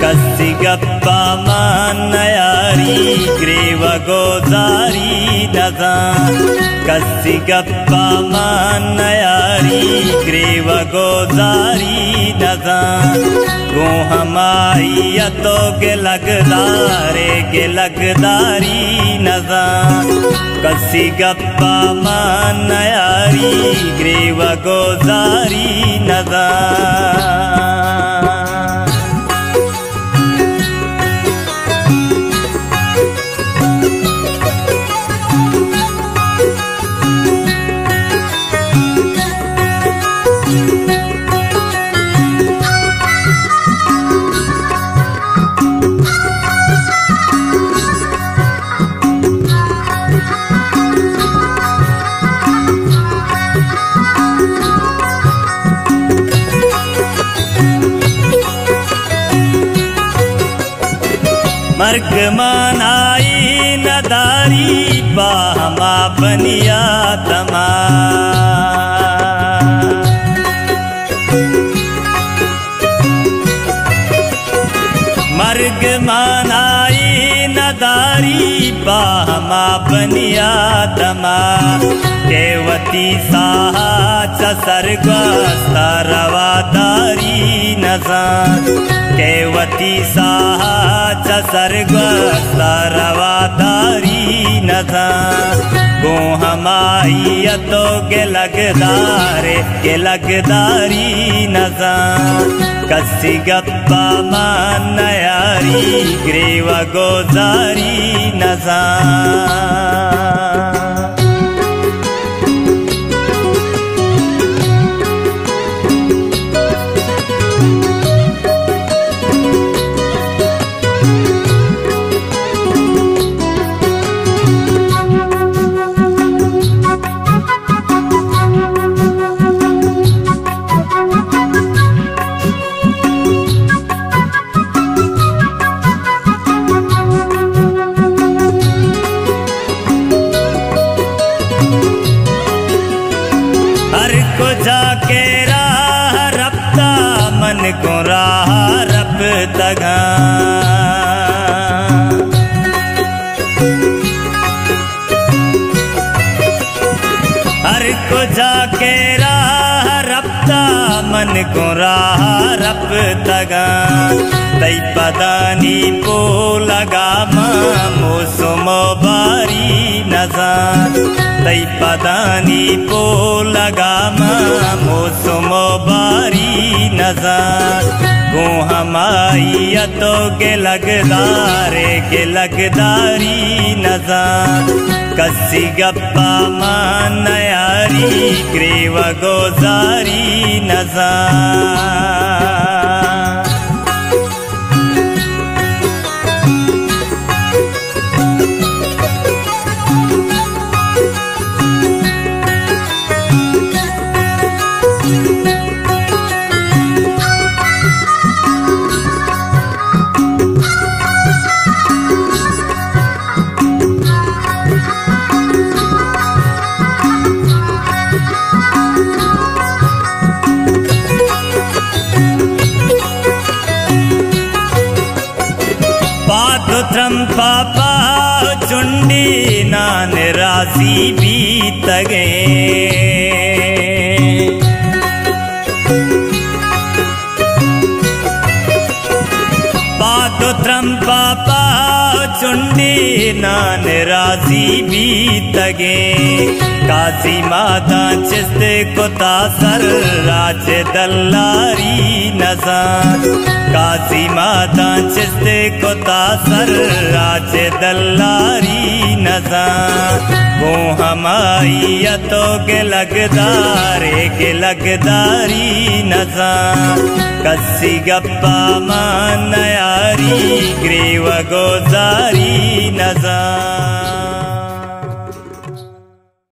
कसी गप्पा मानयारी ग्रीव गोजारी नजा कसी गप्पा मानयारी ग्रीव गोजारी नजा गो हमारी तो के लगदारी नजा कसी गप्पा मानयारी ग्रीव गोजारी नजा मर्ग मनाई नदारी बाहमा बनिया तमा मर्ग मनाई नदारी बाहमा बनिया तमा केवती साहा सर्गस्ता रवादारी नजा केवती साहा सर्गस्ता रवादारी नजा गो हमारी तो के लगदारी नजा कसी गप्पा मानयारी ग्रीव गोजारी नजा को जाके राह रफ्ता मन को राह रब तगा हर को जाके राह रफ्ता मन को राह रब तगा तई पदानी पो लगा मौसम बारी नजा तई पदानी पो लगा मौसम बारी नजा गो हमारी तो के लगदारी नजा कसी गप्पा मानयारी ग्रीव गोजारी नजा पापा चुंडी नान राशि बीत गए पातोत्रम पापा चुंडी नान राशि बीत गए काशी माता चिस्त को तासर राज दल्लारी नजा काशी माता चिस्त को तासर राज दल्लारी नजा वो हमारी तो के लगदारी नजा कसी गप्पा मानयारी ग्रीव गोजारी नजा।